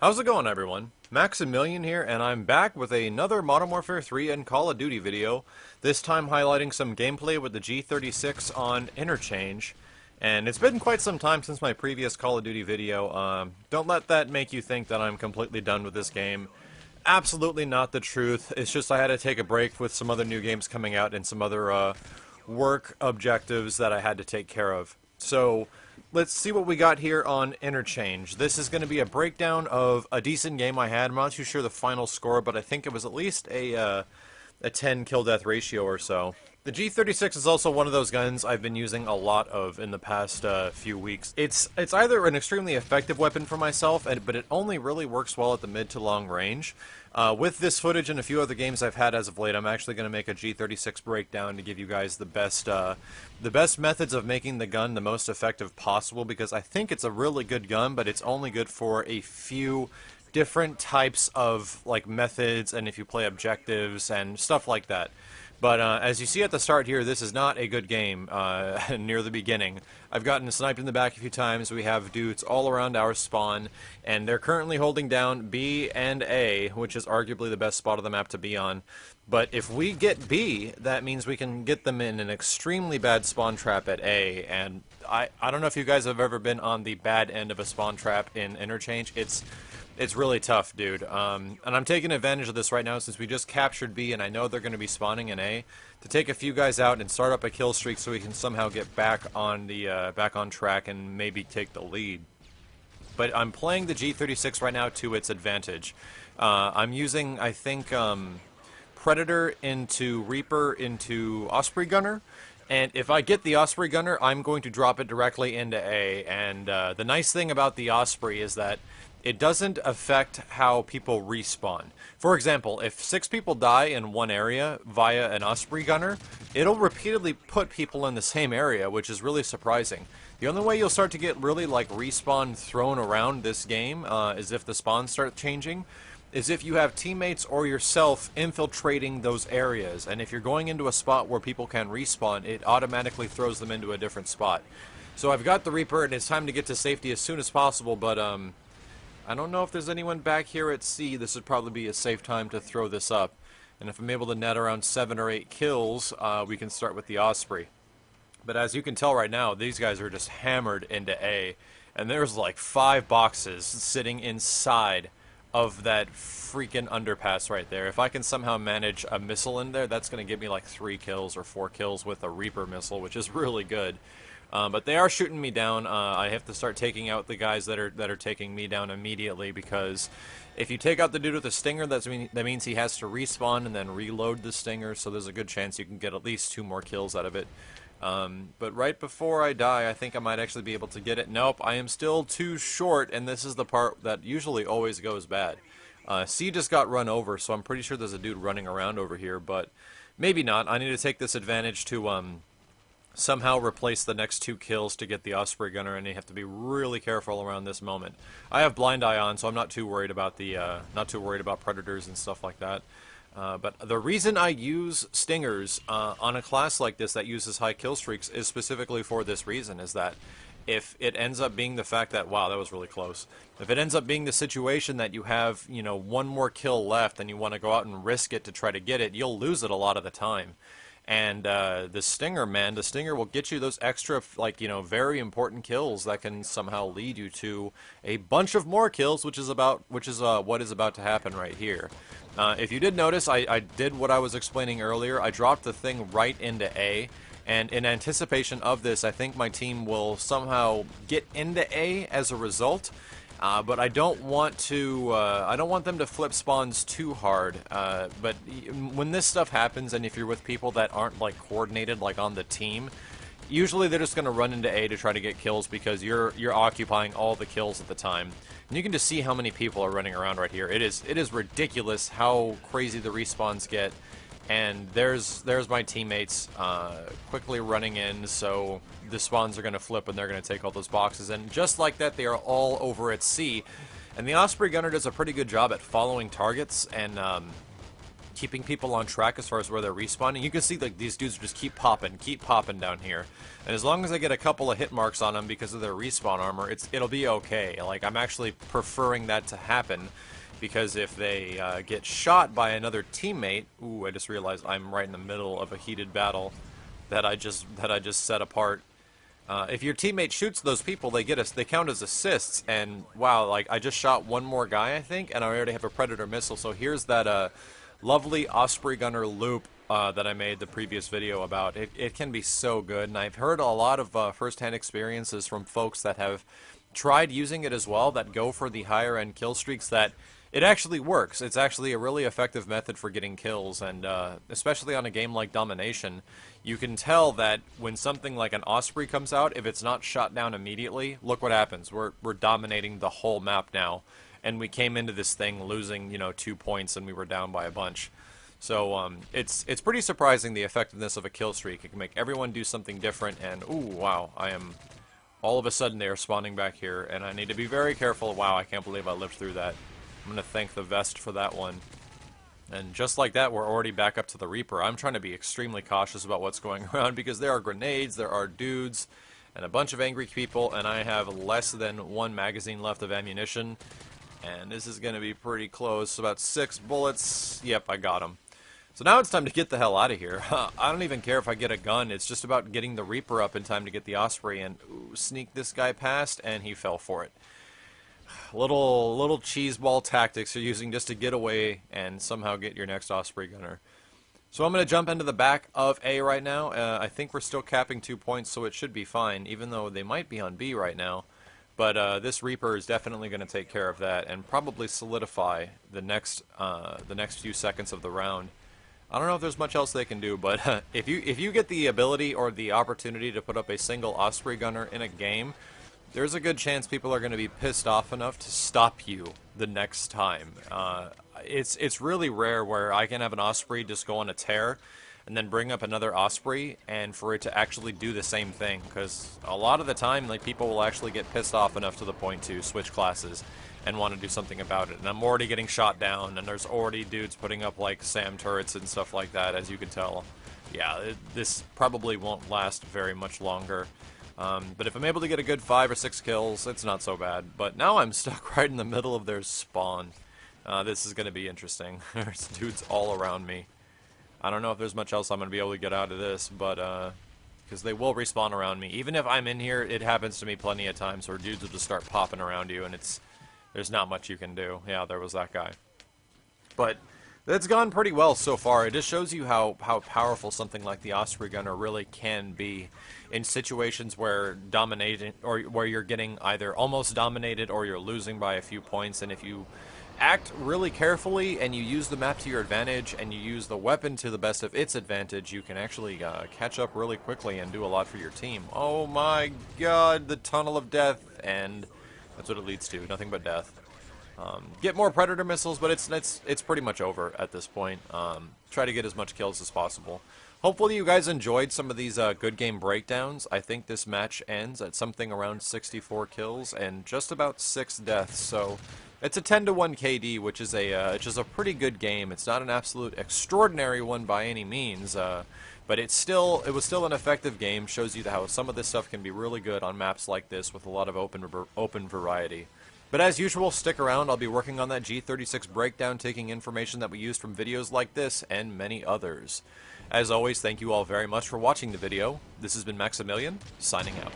How's it going, everyone? Maximilian here, and I'm back with another Modern Warfare 3 and Call of Duty video, this time highlighting some gameplay with the G36 on Interchange. And it's been quite some time since my previous Call of Duty video. Don't let that make you think that I'm completely done with this game. Absolutely not the truth. It's just I had to take a break with some other new games coming out and some other work objectives that I had to take care of. So, let's see what we got here on Interchange. This is going to be a breakdown of a decent game I had. I'm not too sure the final score, but I think it was at least a 10 kill-death ratio or so. The G36 is also one of those guns I've been using a lot of in the past few weeks. It's either an extremely effective weapon for myself, but it only really works well at the mid to long range. With this footage and a few other games I've had as of late, I'm actually going to make a G36 breakdown to give you guys the best methods of making the gun the most effective possible, because I think it's a really good gun, but it's only good for a few different types of methods and if you play objectives and stuff like that. But as you see at the start here, this is not a good game near the beginning. I've gotten sniped in the back a few times. We have dudes all around our spawn, and they're currently holding down B and A, which is arguably the best spot of the map to be on. But if we get B, that means we can get them in an extremely bad spawn trap at A, and I don't know if you guys have ever been on the bad end of a spawn trap in Interchange. It's really tough, dude. And I'm taking advantage of this right now since we just captured B and I know they're going to be spawning in A, to take a few guys out and start up a kill streak so we can somehow get back on track and maybe take the lead. But I'm playing the G36 right now to its advantage. I'm using, I think, Predator into Reaper into Osprey Gunner. And if I get the Osprey Gunner, I'm going to drop it directly into A. And the nice thing about the Osprey is that it doesn't affect how people respawn. For example, if 6 people die in one area via an Osprey Gunner, it'll repeatedly put people in the same area, which is really surprising. The only way you'll start to get really respawn thrown around this game is if the spawns start changing, is if you have teammates or yourself infiltrating those areas. And if you're going into a spot where people can respawn, it automatically throws them into a different spot. So I've got the Reaper, and it's time to get to safety as soon as possible, but I don't know if there's anyone back here at C. This would probably be a safe time to throw this up. And if I'm able to net around 7 or 8 kills, we can start with the Osprey. But as you can tell right now, these guys are just hammered into A. And there's like 5 boxes sitting inside of that freaking underpass right there. If I can somehow manage a missile in there, that's going to give me like 3 kills or 4 kills with a Reaper missile, which is really good. But they are shooting me down. I have to start taking out the guys that are taking me down immediately, because if you take out the dude with the Stinger, that means he has to respawn and then reload the Stinger, so there's a good chance you can get at least 2 more kills out of it. But right before I die, I think I might actually be able to get it. Nope, I am still too short, and this is the part that usually always goes bad. C just got run over, so I'm pretty sure there's a dude running around over here, but maybe not. I need to take this advantage to somehow replace the next 2 kills to get the Osprey Gunner, and you have to be really careful around this moment. I have Blind Eye on, so I'm not too worried about predators and stuff like that. But the reason I use Stingers on a class like this that uses high kill streaks is specifically for this reason, is that if it ends up being the fact that, wow, that was really close. If it ends up being the situation that you have, 1 more kill left and you want to go out and risk it to try to get it, you'll lose it a lot of the time. And the Stinger, man, the Stinger will get you those extra, very important kills that can somehow lead you to a bunch of more kills, which is what is about to happen right here. If you did notice, I did what I was explaining earlier. I dropped the thing right into A, and in anticipation of this, I think my team will somehow get into A as a result. But I don't want them to flip spawns too hard. But when this stuff happens, and if you're with people that aren't coordinated on the team, usually they're just going to run into A to try to get kills because you're occupying all the kills at the time. And you can just see how many people are running around right here. It is ridiculous how crazy the respawns get. And there's my teammates quickly running in, so the spawns are going to flip and they're going to take all those boxes. And just like that, they are all over at C. And the Osprey Gunner does a pretty good job at following targets and keeping people on track as far as where they're respawning. You can see like these dudes just keep popping down here. And as long as I get a couple of hit marks on them because of their respawn armor, it'll be okay. Like, I'm actually preferring that to happen, because if they get shot by another teammate, ooh, I just realized I'm right in the middle of a heated battle that I just set apart. If your teammate shoots those people, they count as assists, and wow, like, I just shot one more guy, I think, and I already have a Predator missile, so here's that lovely Osprey Gunner loop that I made the previous video about. It can be so good, and I've heard a lot of first-hand experiences from folks that have tried using it as well, that go for the higher-end kill streaks, that it actually works. It's actually a really effective method for getting kills, and especially on a game like Domination, you can tell that when something like an Osprey comes out, if it's not shot down immediately, look what happens. We're dominating the whole map now, and we came into this thing losing, 2 points, and we were down by a bunch. So it's pretty surprising, the effectiveness of a kill streak. It can make everyone do something different, and ooh, wow, all of a sudden they are spawning back here, and I need to be very careful. Wow, I can't believe I lived through that. I'm going to thank the vest for that one. And just like that, we're already back up to the Reaper. I'm trying to be extremely cautious about what's going around, because there are grenades, there are dudes, and a bunch of angry people, and I have less than 1 magazine left of ammunition. And this is going to be pretty close. About 6 bullets. Yep, I got him. So now it's time to get the hell out of here. I don't even care if I get a gun. It's just about getting the Reaper up in time to get the Osprey, and ooh, sneak this guy past, and he fell for it. Little cheeseball tactics you're using just to get away and somehow get your next Osprey Gunner. So I'm going to jump into the back of A right now. I think we're still capping 2 points, so it should be fine, even though they might be on B right now. But this Reaper is definitely going to take care of that and probably solidify the next few seconds of the round. I don't know if there's much else they can do, but if you get the ability or the opportunity to put up a single Osprey Gunner in a game, there's a good chance people are going to be pissed off enough to stop you the next time. It's really rare where I can have an Osprey just go on a tear and then bring up another Osprey and for it to actually do the same thing, because a lot of the time, like, people will actually get pissed off enough to the point to switch classes and want to do something about it. And I'm already getting shot down, and there's already dudes putting up like SAM turrets and stuff like that, as you can tell. Yeah, this probably won't last very much longer. But if I'm able to get a good 5 or 6 kills, it's not so bad. But now I'm stuck right in the middle of their spawn. This is going to be interesting. There's dudes all around me. I don't know if there's much else I'm going to be able to get out of this, but because they will respawn around me. Even if I'm in here, it happens to me plenty of times where dudes will just start popping around you, and there's not much you can do. Yeah, there was that guy. But it's gone pretty well so far. It just shows you how powerful something like the Osprey Gunner really can be in situations where dominating, or where you're getting either almost dominated or you're losing by a few points. And if you act really carefully and you use the map to your advantage and you use the weapon to the best of its advantage, you can actually catch up really quickly and do a lot for your team. Oh my god, the tunnel of death, and that's what it leads to, nothing but death. Get more Predator missiles, but it's pretty much over at this point. Try to get as much kills as possible. Hopefully you guys enjoyed some of these good game breakdowns. I think this match ends at something around 64 kills and just about 6 deaths, so it's a 10-to-1 KD, which is a pretty good game. It's not an absolute extraordinary one by any means, but it was still an effective game. Shows you how some of this stuff can be really good on maps like this with a lot of open variety. But as usual, stick around. I'll be working on that G36 breakdown, taking information that we used from videos like this and many others. As always, thank you all very much for watching the video. This has been Maximilian, signing out.